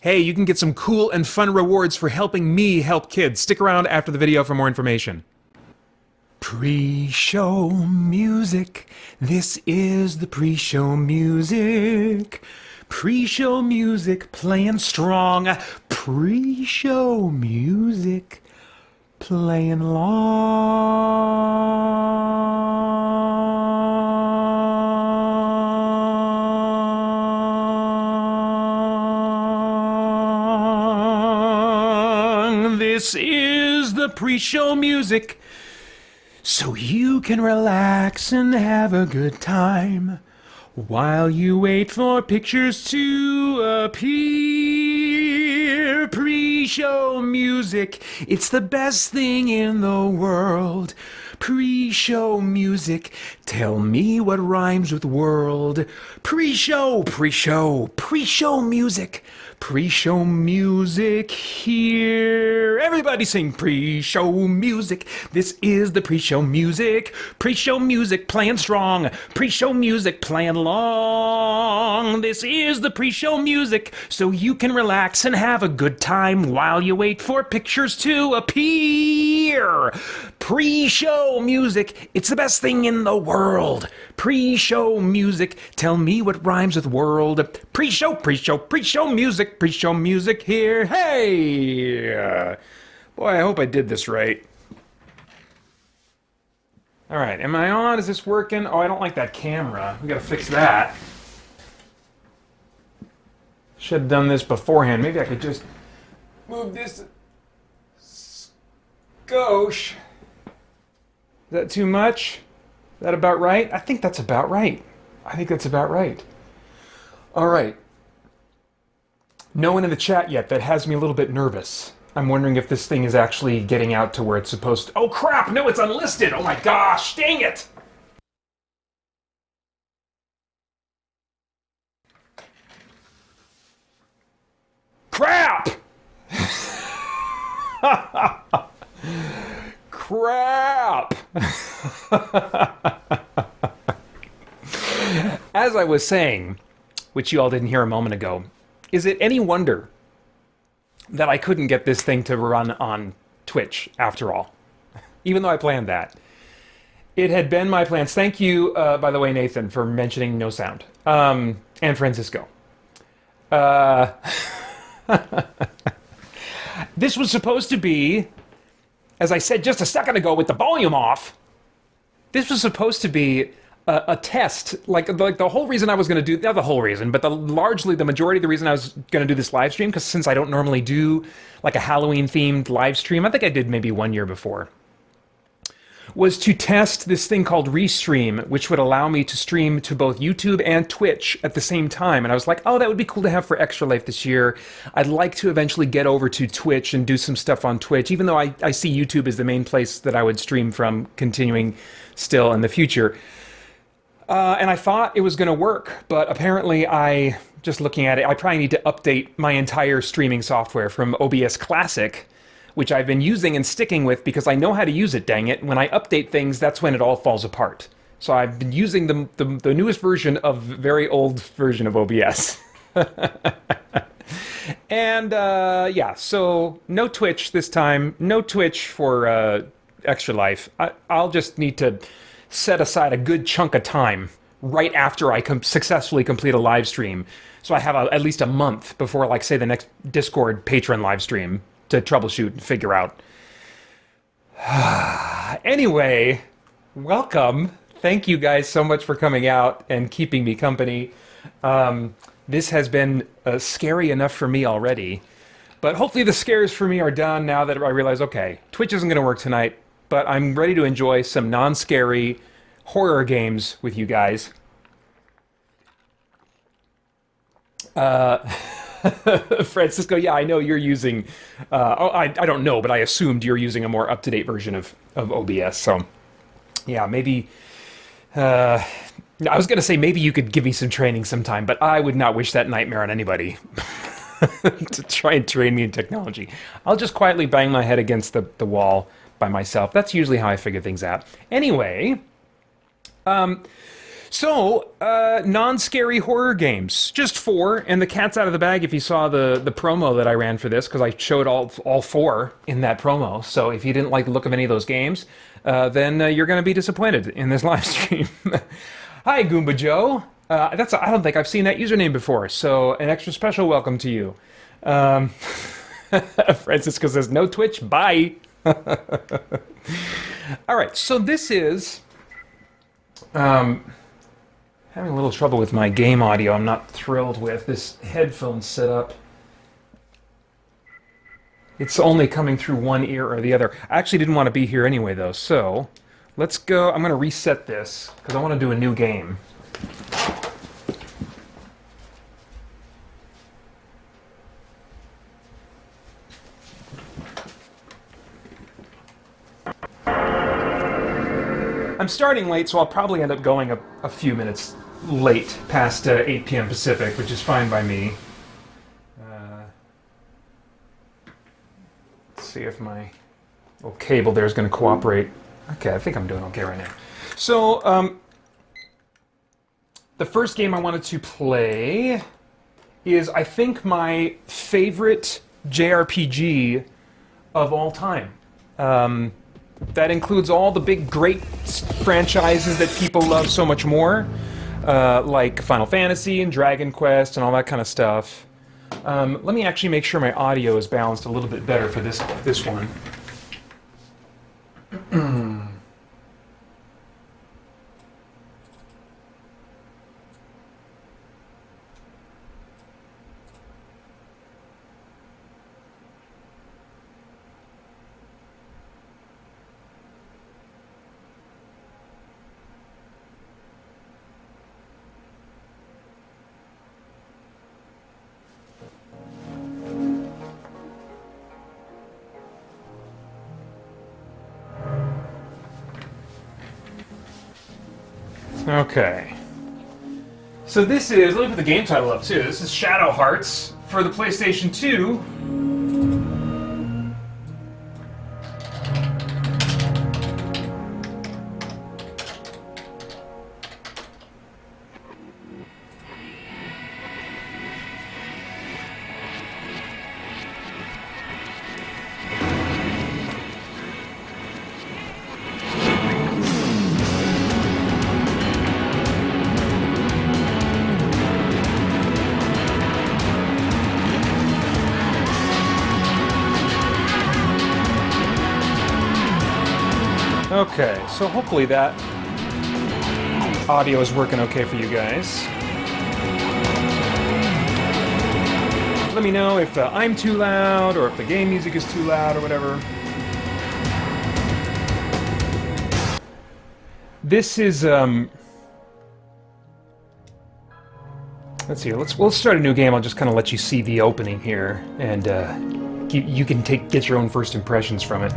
Hey, you can get some cool and fun rewards for helping me help kids. Stick around after the video for more information. Pre-show music. This is the pre-show music. Pre-show music playing strong. Pre-show music playing long. This is the pre-show music, so you can relax and have a good time while you wait for pictures to appear. Pre-show music, it's the best thing in the world. Pre-show music, tell me what rhymes with world. Pre-show music. Pre-show music here. Everybody sing pre-show music. This is the pre-show music. Pre-show music playing strong. Pre-show music playing long. This is the pre-show music, so you can relax and have a good time while you wait for pictures to appear. Pre-show music, it's the best thing in the world. Pre-show music, tell me what rhymes with world. Pre-show music here. Hey! Boy, I hope I did this right. All right, am I on? Is this working? Oh, I don't like that camera. We gotta fix that. Should have done this beforehand. Maybe I could just move this skosh. Is that too much? Is that about right? I think that's about right. All right. No one in the chat yet. That has me a little bit nervous. I'm wondering if this thing is actually getting out to where it's supposed to. Oh crap! No, it's unlisted! Oh my gosh! Dang it! Crap! Crap! As I was saying, which you all didn't hear a moment ago, is it any wonder that I couldn't get this thing to run on Twitch after all? Even though I planned that. It had been my plans. Thank you, by the way, Nathan, for mentioning no sound. And Francisco. This was supposed to be, as I said just a second ago with the volume off, this was supposed to be a test. Like the whole reason I was going to do, not the whole reason, but largely the majority of the reason I was going to do this live stream, because since I don't normally do like a Halloween themed live stream, I think I did maybe 1 year before, was to test this thing called Restream, which would allow me to stream to both YouTube and Twitch at the same time. And I was like, oh, that would be cool to have for Extra Life this year. I'd like to eventually get over to Twitch and do some stuff on Twitch, even though I see YouTube as the main place that I would stream from continuing still in the future. And I thought it was going to work, but apparently just looking at it, I probably need to update my entire streaming software from OBS Classic, which I've been using and sticking with because I know how to use it, dang it. When I update things, that's when it all falls apart. So I've been using the newest version of very old version of OBS. And yeah, so no Twitch this time. No Twitch for Extra Life. I'll just need to set aside a good chunk of time right after I successfully complete a live stream. So I have at least a month before, like, say, the next Discord patron live stream to troubleshoot and figure out. Anyway, welcome. Thank you guys so much for coming out and keeping me company. This has been scary enough for me already, but hopefully the scares for me are done now that I realize, okay, Twitch isn't going to work tonight, but I'm ready to enjoy some non-scary horror games with you guys. Francisco, yeah, I know you're using, I don't know, but I assumed you're using a more up-to-date version of OBS, so yeah, maybe, I was going to say maybe you could give me some training sometime, but I would not wish that nightmare on anybody to try and train me in technology. I'll just quietly bang my head against the wall by myself. That's usually how I figure things out. Anyway, So, non-scary horror games. Just four, and the cat's out of the bag if you saw the promo that I ran for this, because I showed all four in that promo. So if you didn't like the look of any of those games, then you're going to be disappointed in this live stream. Hi, Goomba Joe. I don't think I've seen that username before, so an extra special welcome to you. Francisco says, no Twitch, bye. All right, so this is... having a little trouble with my game audio. I'm not thrilled with this headphone setup. It's only coming through one ear or the other. I actually didn't want to be here anyway, though, so let's go. I'm going to reset this because I want to do a new game. I'm starting late, so I'll probably end up going a few minutes late, past 8 p.m. Pacific, which is fine by me. Let's see if my little cable there is going to cooperate. Okay, I think I'm doing okay right now. So, the first game I wanted to play is, I think, my favorite JRPG of all time. That includes all the big, great franchises that people love so much more, like Final Fantasy and Dragon Quest and all that kind of stuff. Let me actually make sure my audio is balanced a little bit better for this one. Okay. So this is, let me put the game title up too. This is Shadow Hearts for the PlayStation 2. Okay, so hopefully that audio is working okay for you guys. Let me know if I'm too loud or if the game music is too loud or whatever. This is let's see. We'll start a new game. I'll just kind of let you see the opening here, and you can get your own first impressions from it.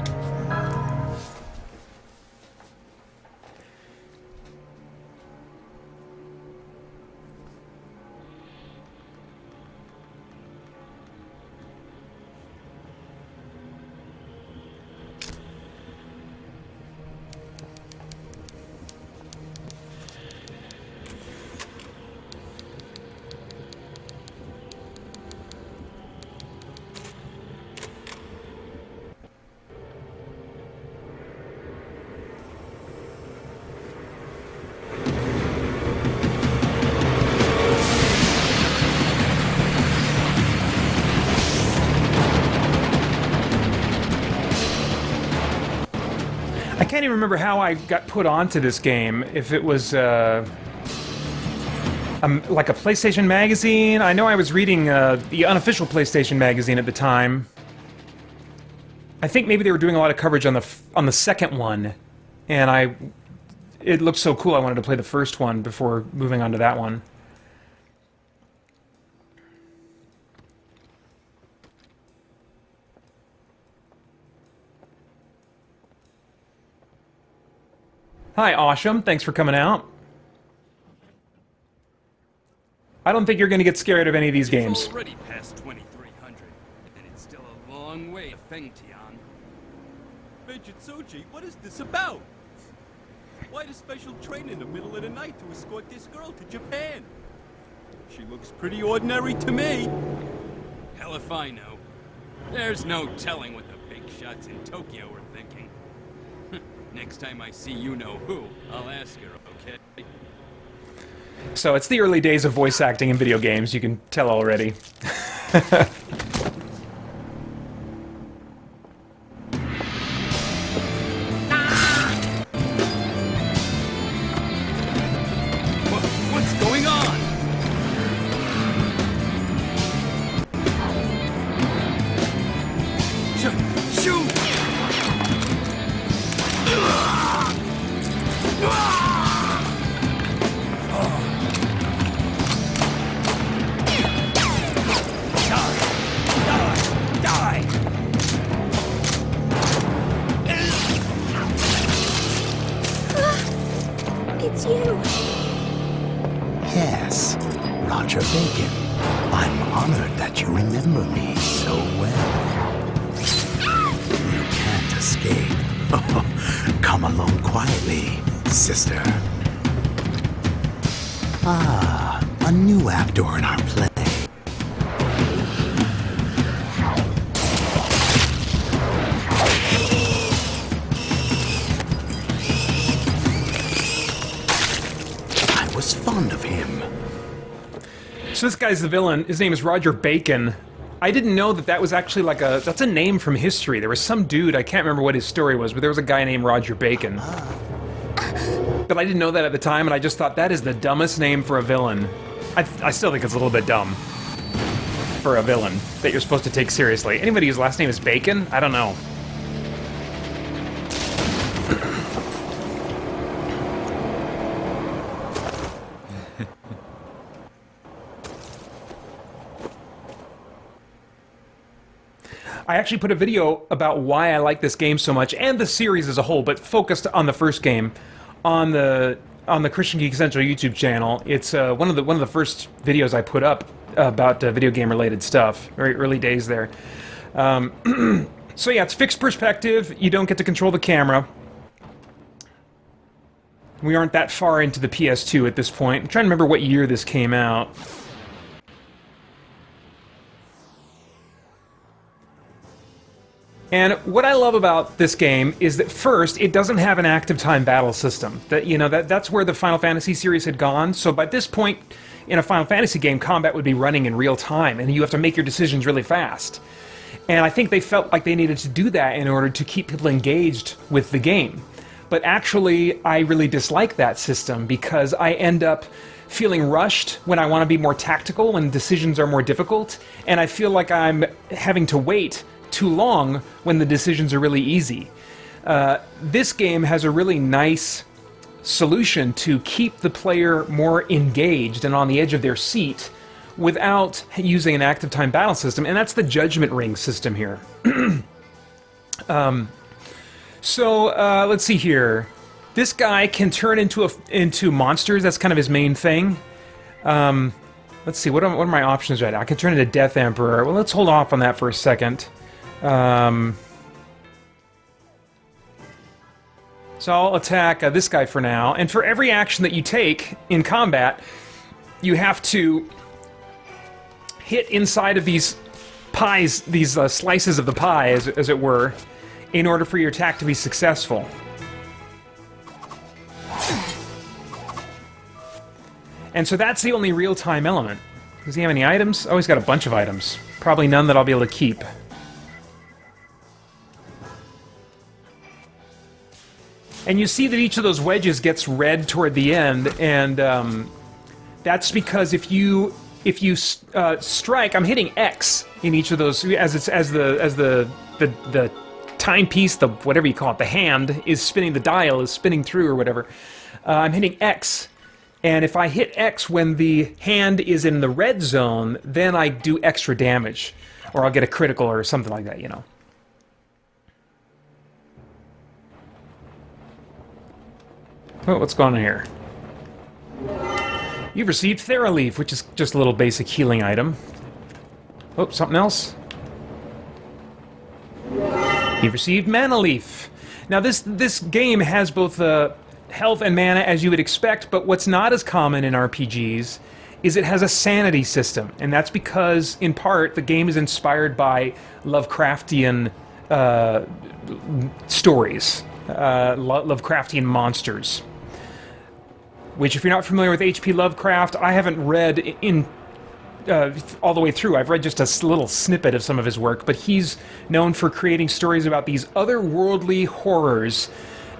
I can't even remember how I got put onto this game. If it was like a PlayStation magazine. I know I was reading the unofficial PlayStation magazine at the time. I think maybe they were doing a lot of coverage on the second one, and it looked so cool I wanted to play the first one before moving on to that one. Hi, Awesome. Thanks for coming out. I don't think you're going to get scared of any of these games. It's already past 2300, and it's still a long way to Fengtian. Major Tsuchi, what is this about? Why the special train in the middle of the night to escort this girl to Japan? She looks pretty ordinary to me. Hell if I know. There's no telling what the big shots in Tokyo were thinking. Next time I see you-know-who, I'll ask her, okay? So it's the early days of voice acting in video games, you can tell already. What's going on? Shoot! It's you. Yes, Roger Bacon. I'm honored that you remember me so well. You can't escape. Come along quietly, sister. Ah, a new actor in our play. I was fond of him. So this guy's the villain. His name is Roger Bacon. I didn't know that that was actually like that's a name from history. There was some dude, I can't remember what his story was, but there was a guy named Roger Bacon. But I didn't know that at the time, and I just thought that is the dumbest name for a villain. I still think it's a little bit dumb for a villain that you're supposed to take seriously. Anybody whose last name is Bacon? I don't know. I actually put a video about why I like this game so much, and the series as a whole, but focused on the first game, on the Christian Geek Central YouTube channel. It's one of the first videos I put up about video game related stuff. Very early days there. So yeah, it's fixed perspective. You don't get to control the camera. We aren't that far into the PS2 at this point. I'm trying to remember what year this came out. And what I love about this game is that first, it doesn't have an active time battle system. That's where the Final Fantasy series had gone. So by this point in a Final Fantasy game, combat would be running in real time, and you have to make your decisions really fast. And I think they felt like they needed to do that in order to keep people engaged with the game. But actually, I really dislike that system because I end up feeling rushed when I want to be more tactical, when decisions are more difficult, and I feel like I'm having to wait too long when the decisions are really easy. This game has a really nice solution to keep the player more engaged and on the edge of their seat without using an active time battle system, and that's the Judgment Ring system here. Let's see here. This guy can turn into monsters. That's kind of his main thing. Let's see, what are my options right now? I can turn into Death Emperor. Well, let's hold off on that for a second. So I'll attack this guy for now, and for every action that you take in combat, you have to hit inside of these pies, these slices of the pie, as it were, in order for your attack to be successful. And so that's the only real-time element. Does he have any items? Oh, he's got a bunch of items. Probably none that I'll be able to keep. And you see that each of those wedges gets red toward the end, and that's because if you strike, I'm hitting X in each of those as the timepiece, the whatever you call it, the hand is spinning, the dial is spinning through or whatever. I'm hitting X, and if I hit X when the hand is in the red zone, then I do extra damage, or I'll get a critical or something like that, you know. Oh, what's going on here? You've received Theraleaf, which is just a little basic healing item. Oh, something else? You've received Mana Leaf. Now, this game has both health and mana as you would expect, but what's not as common in RPGs is it has a sanity system, and that's because, in part, the game is inspired by Lovecraftian stories, Lovecraftian monsters. Which, if you're not familiar with H.P. Lovecraft, I haven't read in all the way through. I've read just a little snippet of some of his work, but he's known for creating stories about these otherworldly horrors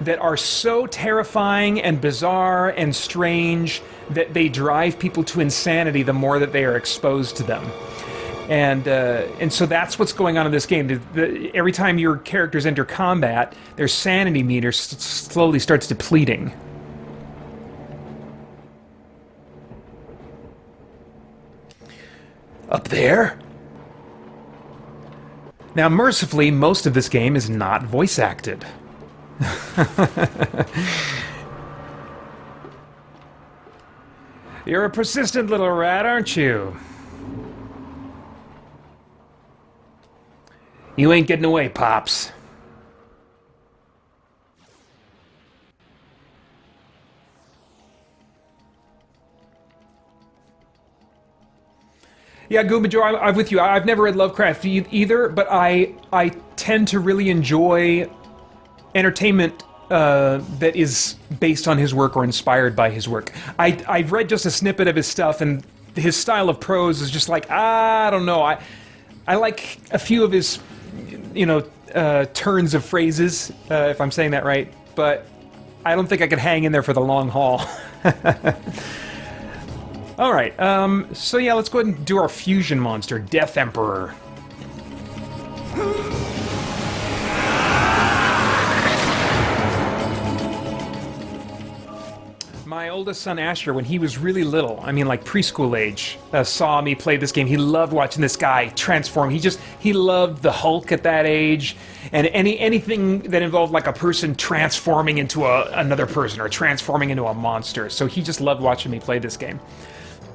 that are so terrifying and bizarre and strange that they drive people to insanity the more that they are exposed to them. And so that's what's going on in this game. Every time your characters enter combat, their sanity meter slowly starts depleting. Up there? Now, mercifully, most of this game is not voice acted. You're a persistent little rat, aren't you? You ain't getting away, Pops. Yeah, Goomba Joe, I'm with you. I've never read Lovecraft either, but I tend to really enjoy entertainment that is based on his work or inspired by his work. I've read just a snippet of his stuff, and his style of prose is just like, I don't know. I like a few of his, turns of phrases, if I'm saying that right, but I don't think I could hang in there for the long haul. Alright, so yeah, let's go ahead and do our fusion monster, Death Emperor. My oldest son Asher, when he was really little, I mean like preschool age, saw me play this game. He loved watching this guy transform. He loved the Hulk at that age, and anything that involved like a person transforming into another person or transforming into a monster. So he just loved watching me play this game.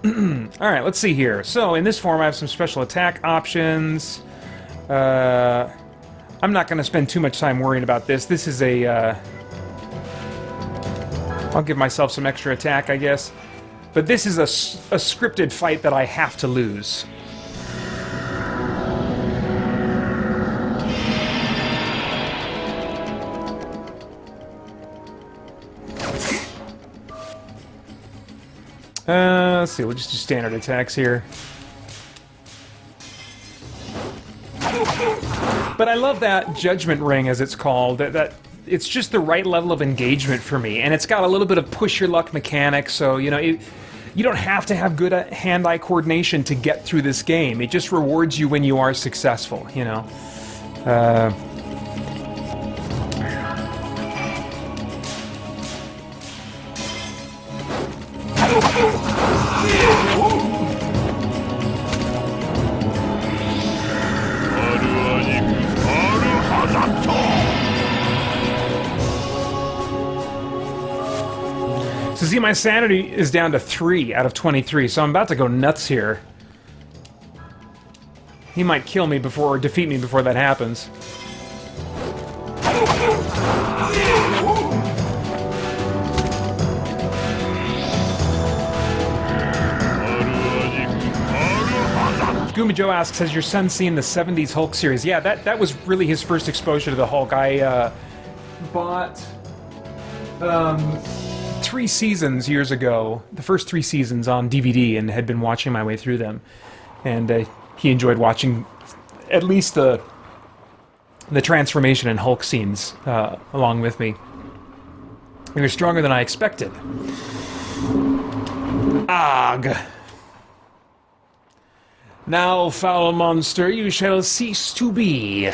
Alright, let's see here. So, in this form, I have some special attack options. I'm not going to spend too much time worrying about this. This is a... I'll give myself some extra attack, I guess. But this is a scripted fight that I have to lose. Let's see, we'll just do standard attacks here. But I love that Judgment Ring, as it's called. That it's just the right level of engagement for me, and it's got a little bit of push your luck mechanics. So you don't have to have good hand-eye coordination to get through this game. It just rewards you when you are successful. So see, my sanity is down to 3 out of 23, so I'm about to go nuts here. He might kill me or defeat me before that happens. Goomba Joe asks, has your son seen the 70s Hulk series? Yeah, that was really his first exposure to the Hulk. I bought 3 seasons years ago, the first 3 seasons on DVD, and had been watching my way through them. And he enjoyed watching at least the transformation and Hulk scenes along with me. They were stronger than I expected. Ugh. Now, foul monster, you shall cease to be.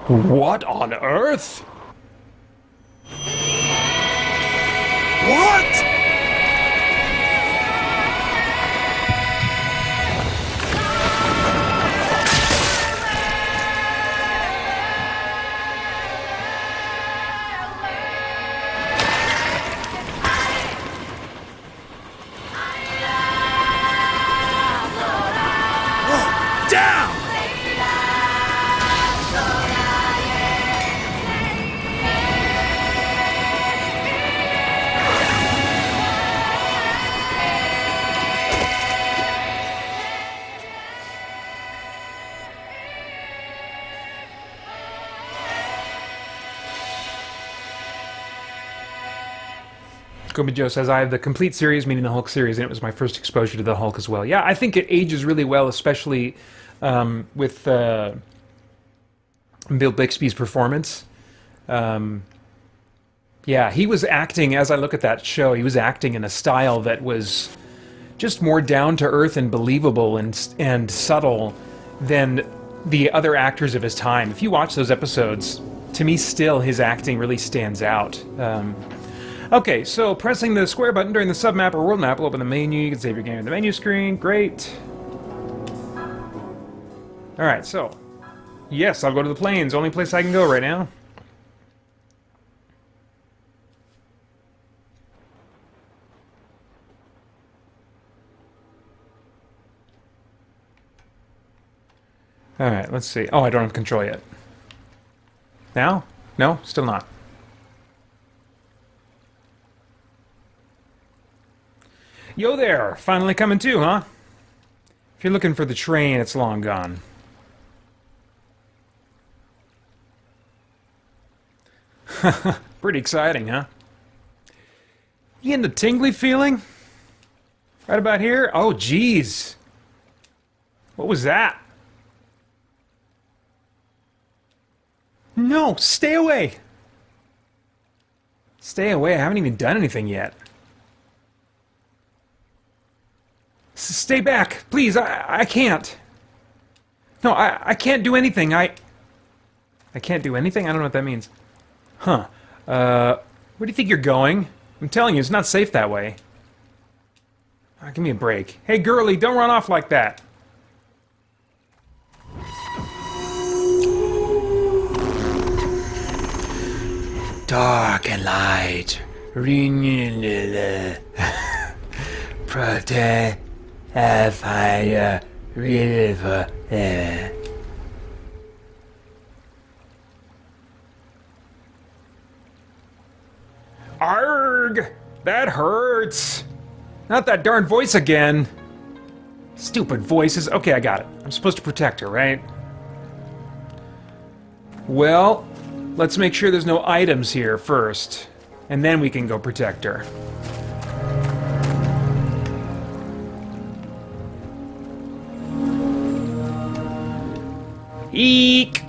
What on earth? What? Kobe Joe says, I have the complete series, meaning the Hulk series, and it was my first exposure to the Hulk as well. Yeah, I think it ages really well, especially with Bill Bixby's performance. Yeah, he was acting, as I look at that show, he was acting in a style that was just more down-to-earth and believable and subtle than the other actors of his time. If you watch those episodes, to me still his acting really stands out. Okay, so pressing the square button during the submap or world map will open the menu. You can save your game in the menu screen. Great. Alright, so yes, I'll go to the plains. Only place I can go right now. Alright, let's see. Oh, I don't have control yet. Now? No? Still not. Yo there! Finally coming to, huh? If you're looking for the train, it's long gone. Pretty exciting, huh? You getting a tingly feeling? Right about here? Oh, jeez. What was that? No, stay away! Stay away, I haven't even done anything yet. Stay back, please, I can't. No, I can't do anything, I can't do anything? I don't know what that means. Huh. Where do you think you're going? I'm telling you, it's not safe that way. Give me a break. Hey, girlie, don't run off like that. Dark and light, protect, fire, river. Arg! That hurts! Not that darn voice again! Stupid voices. Okay, I got it. I'm supposed to protect her, right? Well, let's make sure there's no items here first, and then we can go protect her. Eek!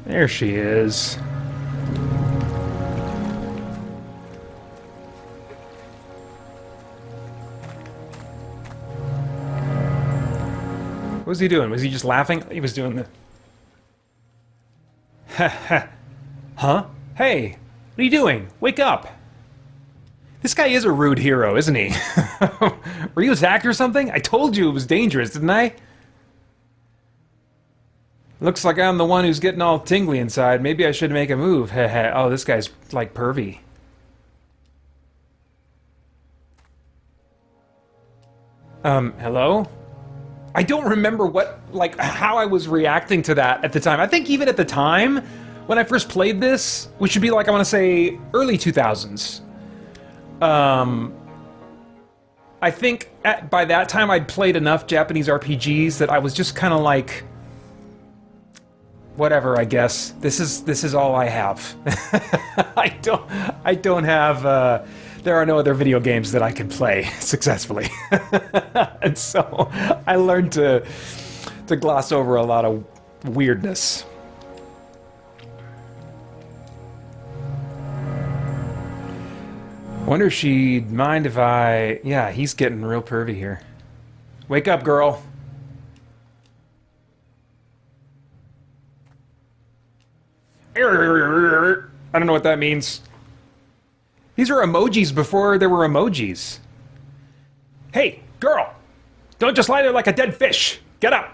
There she is. What was he doing? Was he just laughing? He was doing the... Ha ha. Huh? Hey, what are you doing? Wake up! This guy is a rude hero, isn't he? Were you attacked or something? I told you it was dangerous, didn't I? Looks like I'm the one who's getting all tingly inside. Maybe I should make a move. Heh. Oh, this guy's like pervy. Hello? I don't remember how I was reacting to that at the time. I think even at the time, when I first played this, which would be like, I want to say, early 2000s. I think by that time I'd played enough Japanese RPGs that I was just kind of like, whatever, I guess. This is all I have. I don't have, there are no other video games that I can play successfully. And so I learned to gloss over a lot of weirdness. Wonder if she'd mind if I... Yeah, he's getting real pervy here. Wake up, girl. I don't know what that means. These are emojis before there were emojis. Hey, girl! Don't just lie there like a dead fish! Get up!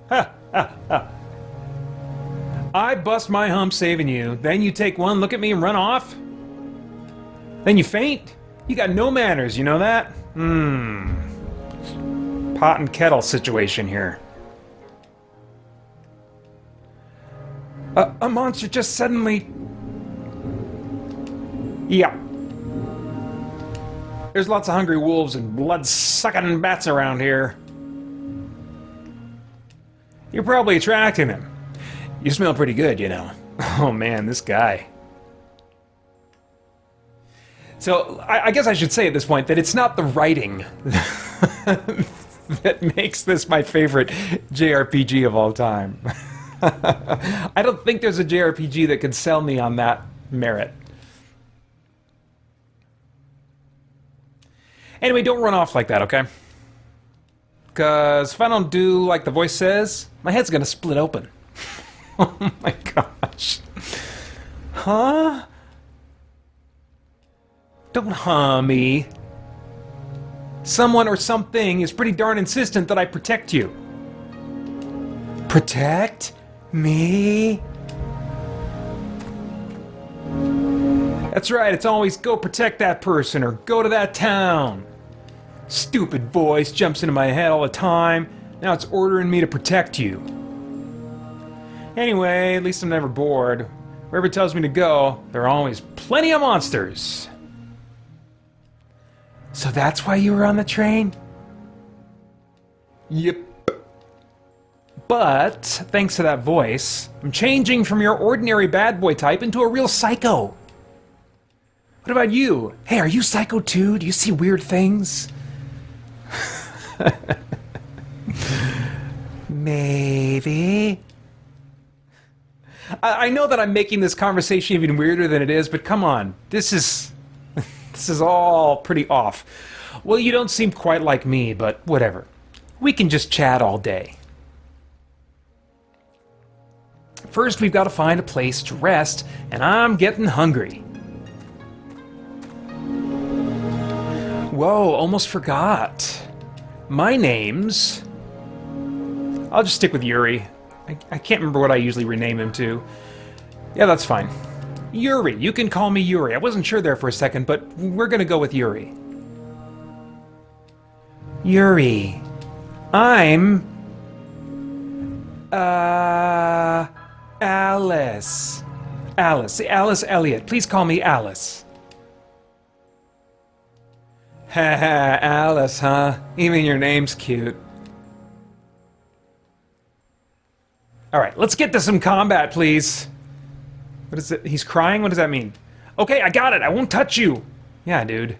Ha ha ha. I bust my hump saving you. Then you take one look at me and run off? Then you faint? You got no manners, you know that? Pot and kettle situation here. A monster just suddenly... Yeah. There's lots of hungry wolves and blood-sucking bats around here. You're probably attracting him. You smell pretty good, you know. Oh man, this guy. So, I guess I should say at this point that it's not the writing that makes this my favorite JRPG of all time. I don't think there's a JRPG that could sell me on that merit. Anyway, don't run off like that, okay? Because if I don't do like the voice says, my head's gonna split open. Oh my gosh. Huh? Don't huh me. Someone or something is pretty darn insistent that I protect you. Protect me? That's right, it's always go protect that person or go to that town. Stupid voice jumps into my head all the time. Now it's ordering me to protect you. Anyway, at least I'm never bored. Wherever it tells me to go, there are always plenty of monsters. So that's why you were on the train? Yep. But, thanks to that voice, I'm changing from your ordinary bad boy type into a real psycho. What about you? Hey, are you psycho too? Do you see weird things? Maybe. I know that I'm making this conversation even weirder than it is, but come on. This is all pretty off. Well, you don't seem quite like me, but whatever. We can just chat all day. First, we've got to find a place to rest, and I'm getting hungry. Whoa, almost forgot. My name's... I'll just stick with Yuri. I can't remember what I usually rename him to. Yeah, that's fine. Yuri, you can call me Yuri. I wasn't sure there for a second, but we're gonna go with Yuri. Yuri. I'm... Alice. Alice Elliott. Please call me Alice. Haha, Alice, huh? Even your name's cute. Alright, let's get to some combat, please. What is it? He's crying? What does that mean? Okay, I got it. I won't touch you. Yeah, dude.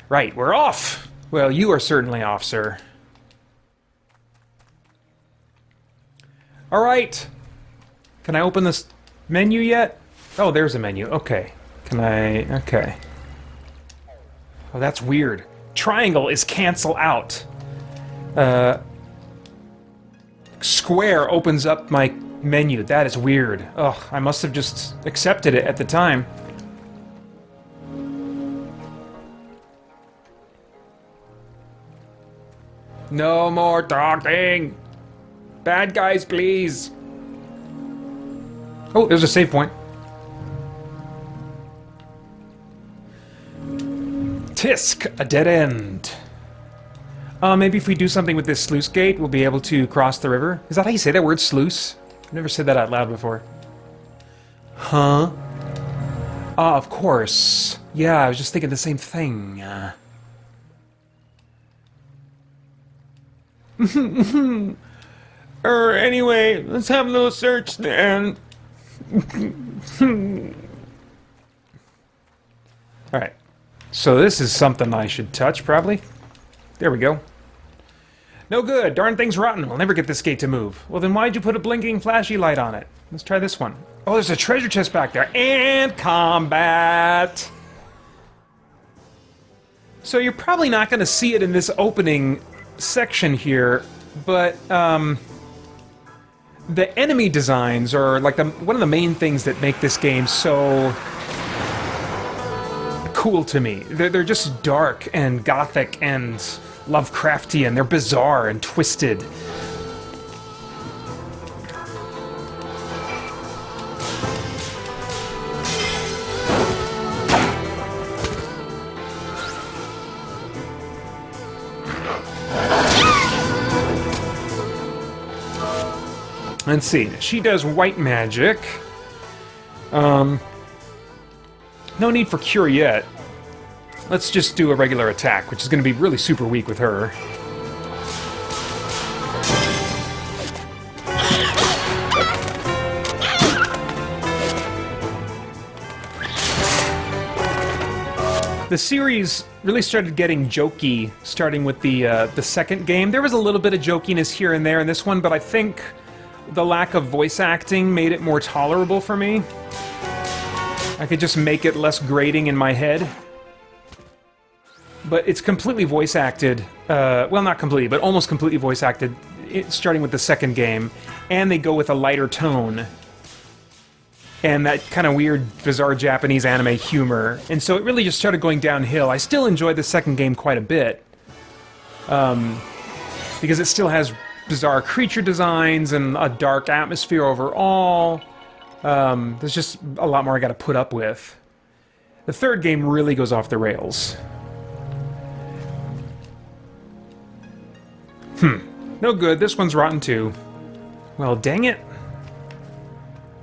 Right, we're off. Well, you are certainly off, sir. Alright. Can I open this menu yet? Oh, there's a menu. Okay. Can I... Okay. Oh, that's weird. Triangle is cancel out. Square opens up my menu. That is weird. Ugh, I must have just accepted it at the time. No more talking! Bad guys, please! Oh, there's a save point. Tisk, a dead end. Maybe if we do something with this sluice gate, we'll be able to cross the river. Is that how you say that word, sluice? I've never said that out loud before. Huh? Ah, of course. Yeah, I was just thinking the same thing. Anyway, let's have a little search then. Alright. So this is something I should touch, probably. There we go. No good. Darn thing's rotten. We'll never get this gate to move. Well, then why'd you put a blinking flashy light on it? Let's try this one. Oh, there's a treasure chest back there. And combat! So you're probably not going to see it in this opening section here, but, the enemy designs are, like, one of the main things that make this game so cool to me. They're just dark and gothic and Lovecraftian. They're bizarre and twisted. Let's see. She does white magic. No need for cure yet. Let's just do a regular attack, which is going to be really super weak with her. The series really started getting jokey, starting with the second game. There was a little bit of jokiness here and there in this one, but I think the lack of voice acting made it more tolerable for me. I could just make it less grating in my head. But it's completely voice acted. Well, not completely, but almost completely voice acted, starting with the second game. And they go with a lighter tone. And that kind of weird, bizarre Japanese anime humor. And so it really just started going downhill. I still enjoyed the second game quite a bit. Because it still has bizarre creature designs and a dark atmosphere overall. There's just a lot more I gotta put up with. The third game really goes off the rails. No good. This one's rotten too. Well, dang it.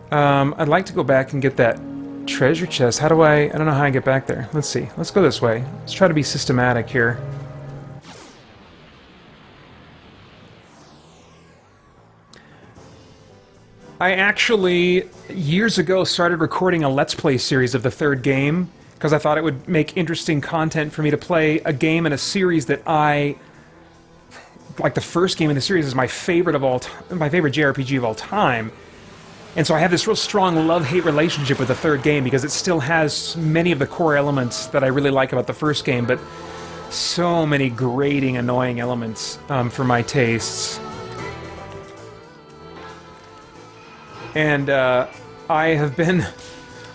I'd like to go back and get that treasure chest. How do I don't know how I get back there. Let's see. Let's go this way. Let's try to be systematic here. I actually, years ago, started recording a Let's Play series of the third game, because I thought it would make interesting content for me to play a game in a series that like the first game in the series is my favorite of all my favorite JRPG of all time. And so I have this real strong love-hate relationship with the third game because it still has many of the core elements that I really like about the first game, but so many grating, annoying elements for my tastes. And I have been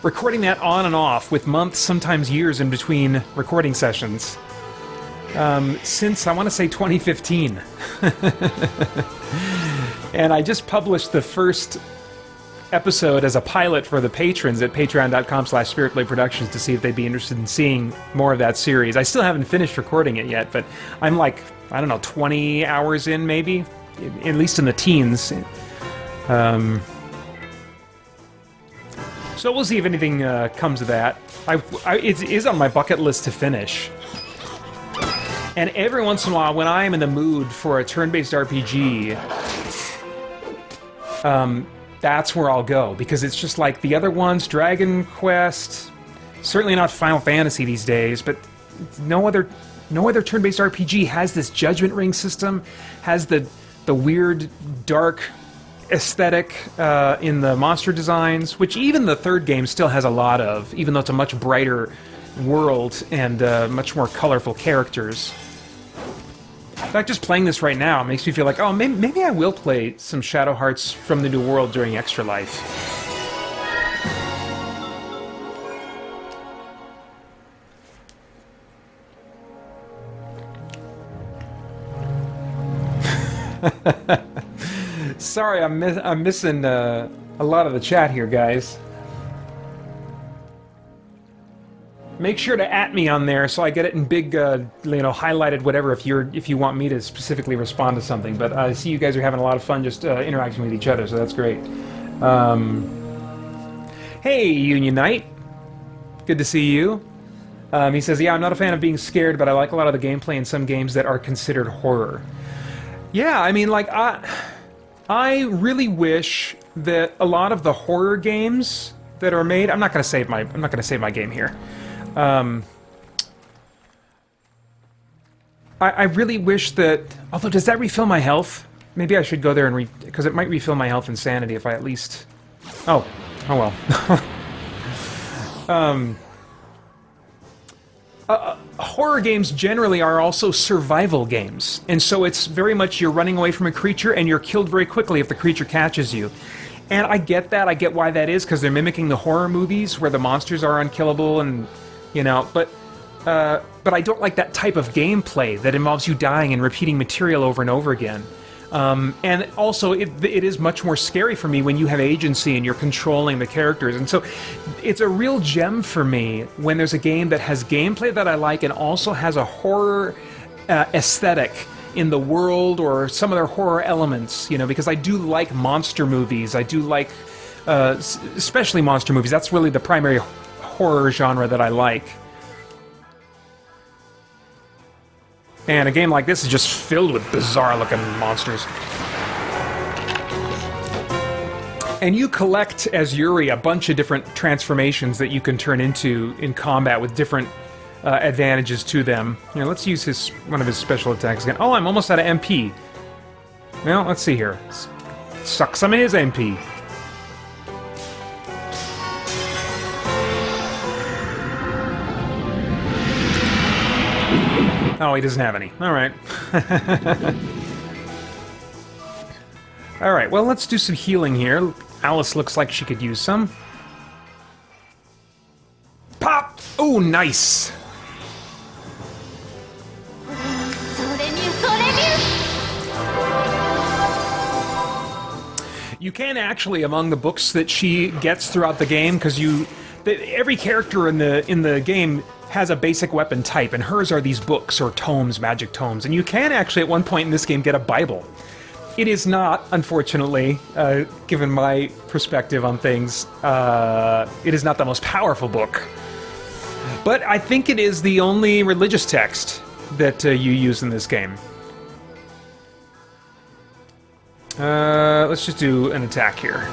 recording that on and off with months, sometimes years in between recording sessions. Since, I want to say, 2015. And I just published the first episode as a pilot for the patrons at patreon.com/spiritbladeproductions to see if they'd be interested in seeing more of that series. I still haven't finished recording it yet, but I'm like, I don't know, 20 hours in maybe? At least in the teens. So we'll see if anything comes of that. It is on my bucket list to finish. And every once in a while, when I am in the mood for a turn-based RPG, that's where I'll go. Because it's just like the other ones, Dragon Quest, certainly not Final Fantasy these days, but no other turn-based RPG has this Judgment Ring system, has the weird, dark aesthetic in the monster designs, which even the third game still has a lot of, even though it's a much brighter world and much more colorful characters. In fact, just playing this right now makes me feel like, oh, maybe I will play some Shadow Hearts from the New World during Extra Life. Sorry, I'm missing a lot of the chat here, guys. Make sure to @ me on there so I get it in big, highlighted whatever if you want me to specifically respond to something. But I see you guys are having a lot of fun just interacting with each other, so that's great. Hey, Union Knight. Good to see you. He says, yeah, I'm not a fan of being scared, but I like a lot of the gameplay in some games that are considered horror. Yeah, I mean, like, I really wish that a lot of the horror games that are made. I'm not going to save my game here. I really wish that. Although, does that refill my health? Maybe I should go there and because it might refill my health and sanity if I at least. Oh well. Horror games generally are also survival games, and so it's very much you're running away from a creature and you're killed very quickly if the creature catches you. And I get that. I get why that is, because they're mimicking the horror movies where the monsters are unkillable and, but I don't like that type of gameplay that involves you dying and repeating material over and over again. And also, it is much more scary for me when you have agency and you're controlling the characters. And so it's a real gem for me when there's a game that has gameplay that I like and also has a horror aesthetic in the world or some of their horror elements, because I do like monster movies. I do like, especially monster movies. That's really the primary horror genre that I like. And a game like this is just filled with bizarre-looking monsters. And you collect, as Yuri, a bunch of different transformations that you can turn into in combat with different advantages to them. Here, let's use one of his special attacks again. Oh, I'm almost out of MP. Well, let's see here. Suck some of his MP. Oh, he doesn't have any. All right. All right, well, let's do some healing here. Alice looks like she could use some. Pop! Oh, nice! You can actually, among the books that she gets throughout the game, because every character in the game has a basic weapon type, and hers are these books or tomes, magic tomes. And you can actually, at one point in this game, get a Bible. It is not, unfortunately, given my perspective on things, it is not the most powerful book. But I think it is the only religious text that you use in this game. Let's just do an attack here.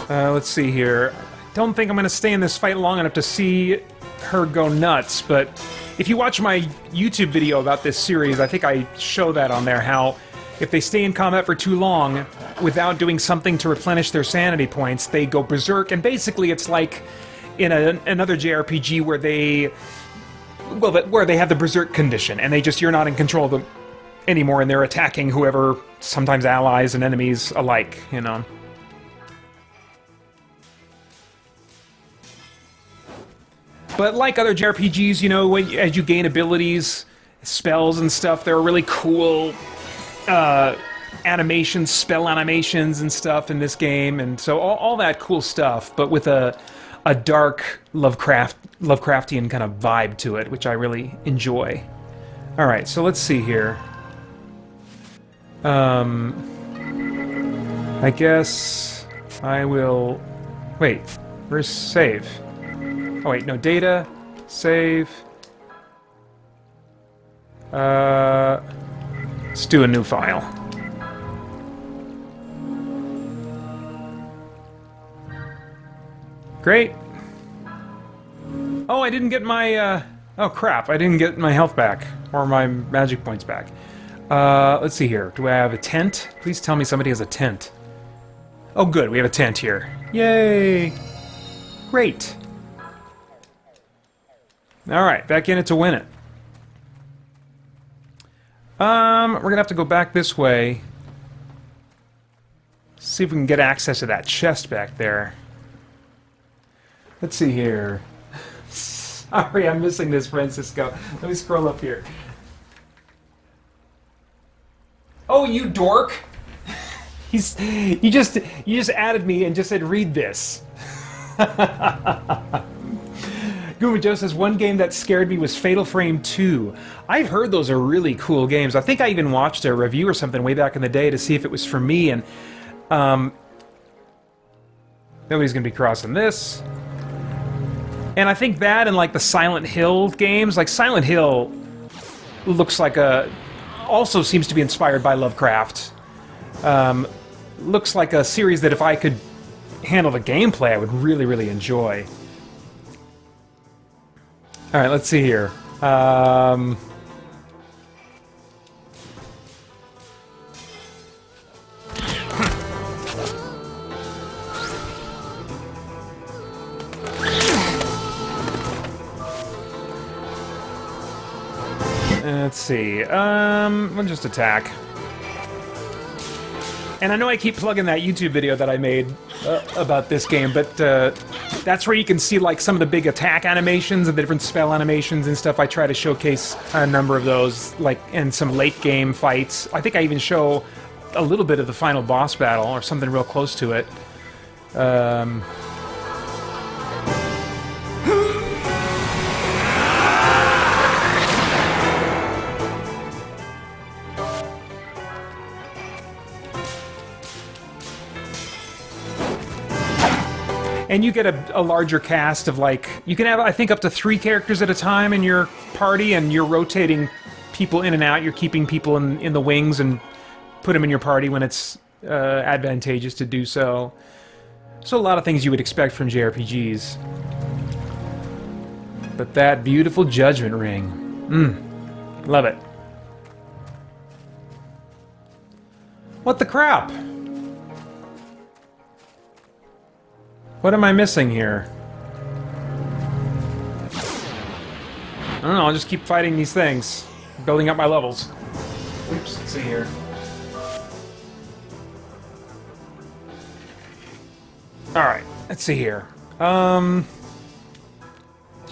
Let's see here. I don't think I'm going to stay in this fight long enough to see her go nuts, but if you watch my YouTube video about this series, I think I show that on there, how if they stay in combat for too long without doing something to replenish their sanity points, they go berserk, and basically it's like in another JRPG where where they have the berserk condition, and you're not in control of them anymore, and they're attacking whoever, sometimes allies and enemies alike, you know. But like other JRPGs, you know, as you gain abilities, spells and stuff, there are really cool animations, spell animations and stuff in this game, and so all that cool stuff, but with a dark Lovecraftian kind of vibe to it, which I really enjoy. All right, so let's see here. I guess I will... Wait, where's save? Oh wait, no, data, save. Let's do a new file. Great. Oh, I didn't get my, oh crap, I didn't get my health back, or my magic points back. Let's see here, do I have a tent? Please tell me somebody has a tent. Oh good, we have a tent here. Yay! Great. Alright, back in it to win it. We're gonna have to go back this way. See if we can get access to that chest back there. Let's see here. Sorry, I'm missing this, Francisco. Let me scroll up here. Oh, you dork! You just added me and just said, read this. Guma Joe says, one game that scared me was Fatal Frame 2. I've heard those are really cool games. I think I even watched a review or something way back in the day to see if it was for me, and nobody's gonna be crossing this. And I think that and like the Silent Hill games, like Silent Hill looks like also seems to be inspired by Lovecraft. Looks like a series that if I could handle the gameplay, I would really, really enjoy. Alright, let's see here. Let's see. We'll just attack. And I know I keep plugging that YouTube video that I made about this game, but that's where you can see like some of the big attack animations and the different spell animations and stuff. I try to showcase a number of those, like, and some late game fights. I think I even show a little bit of the final boss battle or something real close to it. And you get a larger cast of, like, you can have, I think, up to 3 characters at a time in your party, and you're rotating people in and out. You're keeping people in the wings and put them in your party when it's advantageous to do so. So a lot of things you would expect from JRPGs. But that beautiful Judgment Ring. Love it. What the crap? What am I missing here? I don't know, I'll just keep fighting these things. Building up my levels. Oops, let's see here. Alright, let's see here. Do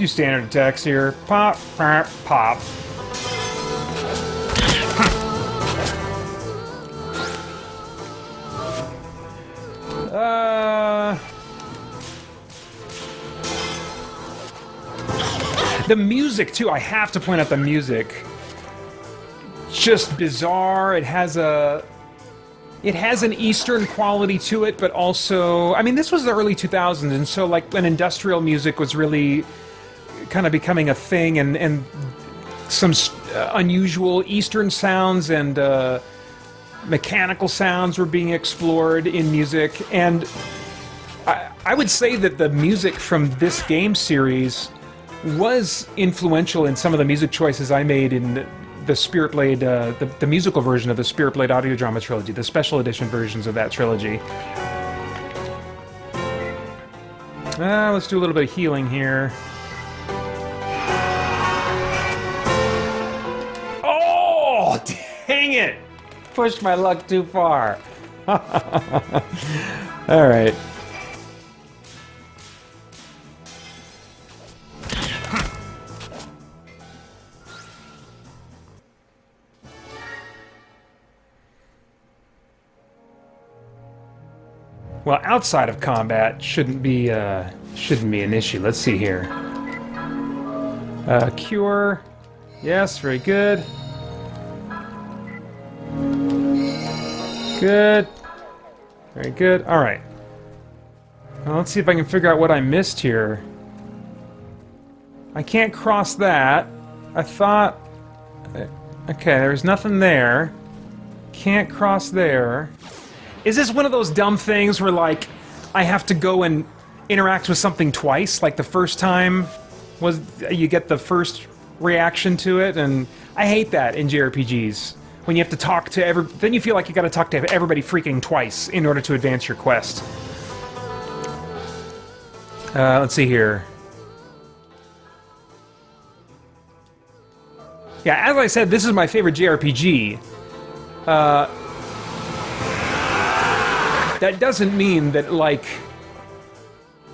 standard attacks here. Pop, pop, pop. The music, too. I have to point out the music. Just bizarre. It has an Eastern quality to it, but also... I mean, this was the early 2000s, and so, like, when industrial music was really kind of becoming a thing, and some unusual Eastern sounds and mechanical sounds were being explored in music, and I would say that the music from this game series was influential in some of the music choices I made in the Spirit Blade, the musical version of the Spirit Blade audio drama trilogy, the special edition versions of that trilogy. Let's do a little bit of healing here. Oh, dang it! Pushed my luck too far. Alright. Well, outside of combat shouldn't be an issue. Let's see here. Cure. Yes, very good. Good. Very good. All right. Well, let's see if I can figure out what I missed here. I can't cross that. I thought... Okay, there's nothing there. Can't cross there. Is this one of those dumb things where, like, I have to go and interact with something twice? Like, the first time was you get the first reaction to it, and I hate that in JRPGs. When you have to talk to then you feel like you gotta talk to everybody freaking twice in order to advance your quest. Let's see here. Yeah, as I said, this is my favorite JRPG. That doesn't mean that, like,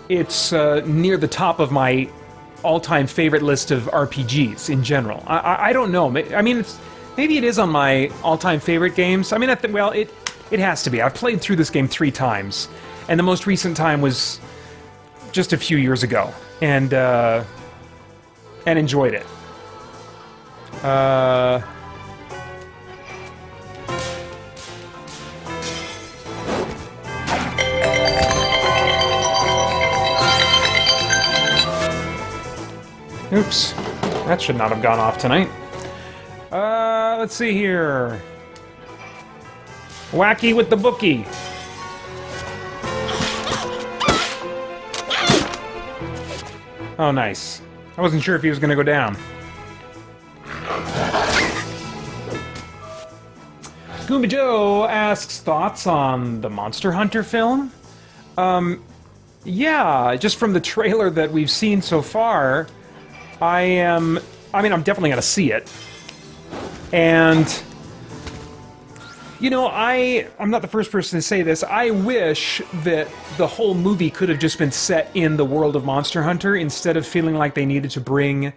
it's near the top of my all-time favorite list of RPGs in general. I don't know. I mean, maybe it is on my all-time favorite games. I mean, well, it has to be. I've played through this game 3 times, and the most recent time was just a few years ago, and enjoyed it. Oops. That should not have gone off tonight. Let's see here. Wacky with the bookie. Oh, nice. I wasn't sure if he was going to go down. Goomba Joe asks thoughts on the Monster Hunter film. Yeah, just from the trailer that we've seen so far, I'm definitely gonna see it. And, you know, I'm not the first person to say this. I wish that the whole movie could have just been set in the world of Monster Hunter instead of feeling like they needed to bring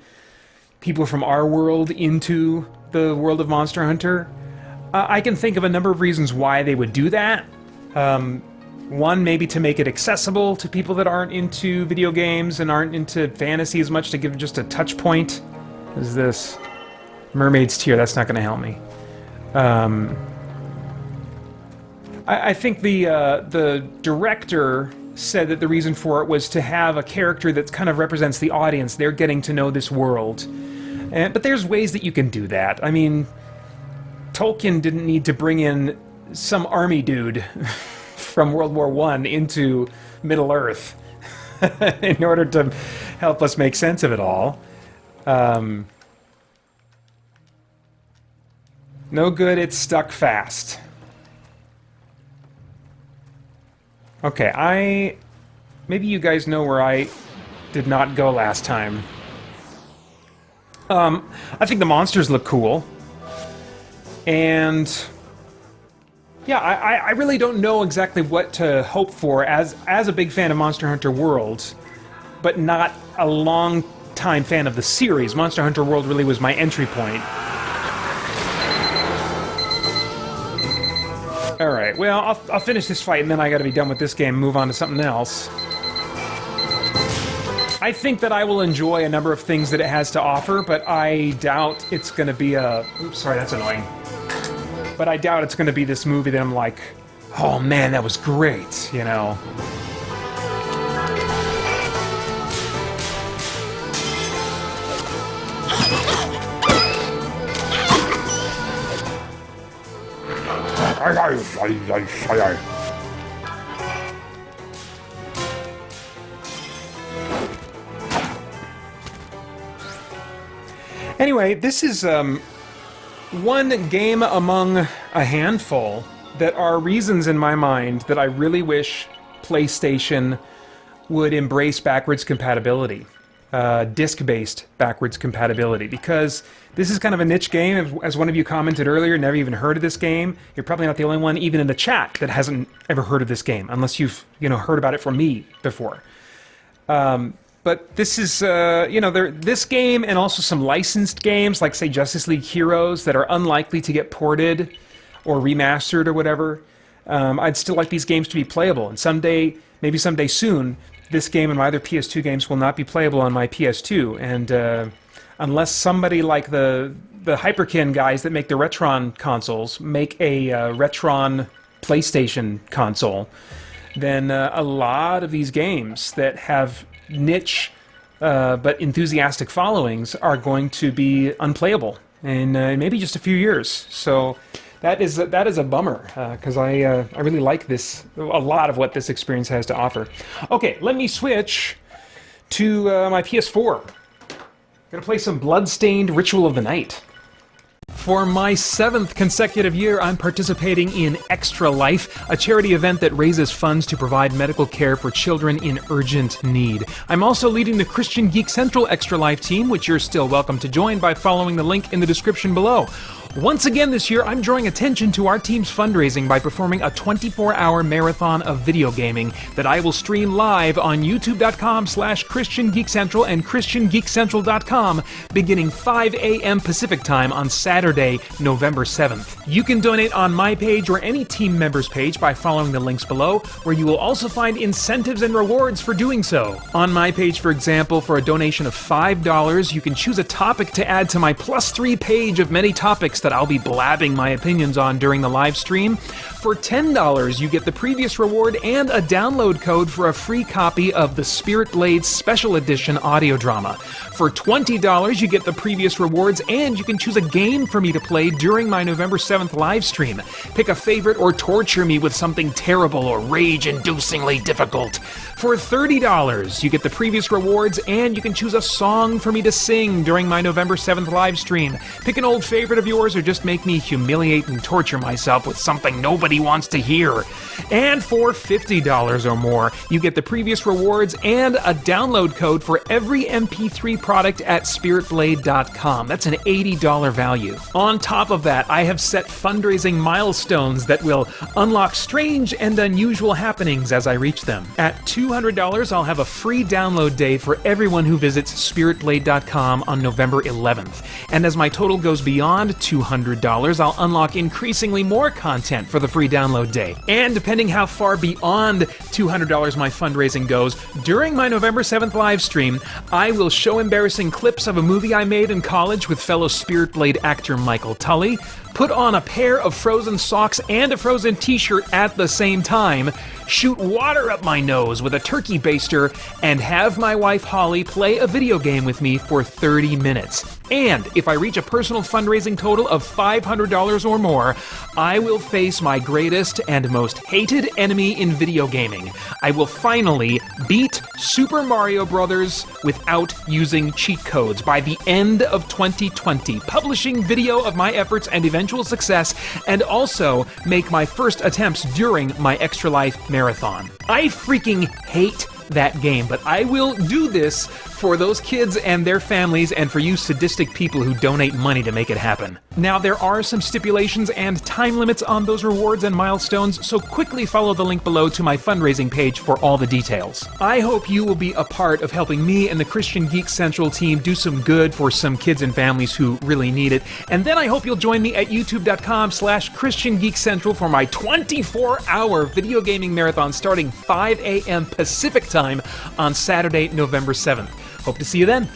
people from our world into the world of Monster Hunter. I can think of a number of reasons why they would do that. One, maybe to make it accessible to people that aren't into video games and aren't into fantasy as much, to give just a touch point. What is this? Mermaid's Tear, that's not going to help me. I think the director said that the reason for it was to have a character that kind of represents the audience. They're getting to know this world. But there's ways that you can do that. I mean, Tolkien didn't need to bring in some army dude from World War I into Middle-earth in order to help us make sense of it all. No good, it's stuck fast. Okay, maybe you guys know where I did not go last time. I think the monsters look cool. And yeah, I really don't know exactly what to hope for as a big fan of Monster Hunter World, but not a long-time fan of the series. Monster Hunter World really was my entry point. Alright, well, I'll finish this fight and then I gotta be done with this game and move on to something else. I think that I will enjoy a number of things that it has to offer, but I doubt it's gonna be a... Oops, sorry, that's annoying. But I doubt it's gonna be this movie that I'm like, oh man, that was great, you know? Anyway, this is one game among a handful that are reasons in my mind that I really wish PlayStation would embrace backwards compatibility. Disc-based backwards compatibility, because this is kind of a niche game. As one of you commented earlier, never even heard of this game. You're probably not the only one, even in the chat, that hasn't ever heard of this game, unless you've, heard about it from me before. But this is, this game and also some licensed games, like, say, Justice League Heroes, that are unlikely to get ported or remastered or whatever. I'd still like these games to be playable, and someday, maybe someday soon, this game and my other PS2 games will not be playable on my PS2, and unless somebody like the Hyperkin guys that make the Retron consoles make a Retron PlayStation console, then a lot of these games that have niche but enthusiastic followings are going to be unplayable in maybe just a few years. So that is a bummer, because I really like this, a lot of what this experience has to offer. Okay, let me switch to my PS4. Gonna play some Bloodstained Ritual of the Night. For my 7th consecutive year, I'm participating in Extra Life, a charity event that raises funds to provide medical care for children in urgent need. I'm also leading the Christian Geek Central Extra Life team, which you're still welcome to join by following the link in the description below. Once again this year, I'm drawing attention to our team's fundraising by performing a 24-hour marathon of video gaming that I will stream live on youtube.com/ChristianGeekCentral and ChristianGeekCentral.com beginning 5 a.m. Pacific Time on Saturday, November 7th. You can donate on my page or any team member's page by following the links below, where you will also find incentives and rewards for doing so. On my page, for example, for a donation of $5, you can choose a topic to add to my +3 page of many topics that I'll be blabbing my opinions on during the live stream. For $10, you get the previous reward and a download code for a free copy of the Spirit Blade Special Edition audio drama. For $20, you get the previous rewards and you can choose a game for me to play during my November 7th live stream. Pick a favorite or torture me with something terrible or rage-inducingly difficult. For $30, you get the previous rewards and you can choose a song for me to sing during my November 7th live stream. Pick an old favorite of yours or just make me humiliate and torture myself with something nobody wants to hear. And for $50 or more, you get the previous rewards and a download code for every MP3 product at SpiritBlade.com. That's an $80 value. On top of that, I have set fundraising milestones that will unlock strange and unusual happenings as I reach them. At $200, I'll have a free download day for everyone who visits SpiritBlade.com on November 11th. And as my total goes beyond $200, I'll unlock increasingly more content for the free download day. And depending how far beyond $200 my fundraising goes, during my November 7th live stream, I will show embarrassing clips of a movie I made in college with fellow Spirit Blade actor Michael Tully. put on a pair of Frozen socks and a Frozen t-shirt at the same time, shoot water up my nose with a turkey baster, and have my wife Holly play a video game with me for 30 minutes. And if I reach a personal fundraising total of $500 or more, I will face my greatest and most hated enemy in video gaming. I will finally beat Super Mario Bros. Without using cheat codes by the end of 2020, publishing video of my efforts and eventual success, and also make my first attempts during my Extra Life marathon. I freaking hate that game, but I will do this for those kids and their families and for you sadistic people who donate money to make it happen. Now, there are some stipulations and time limits on those rewards and milestones, so quickly follow the link below to my fundraising page for all the details. I hope you will be a part of helping me and the Christian Geek Central team do some good for some kids and families who really need it, and then I hope you'll join me at youtube.com/ChristianGeekCentral for my 24-hour video gaming marathon starting 5 a.m. Pacific time on Saturday, November 7th. Hope to see you then.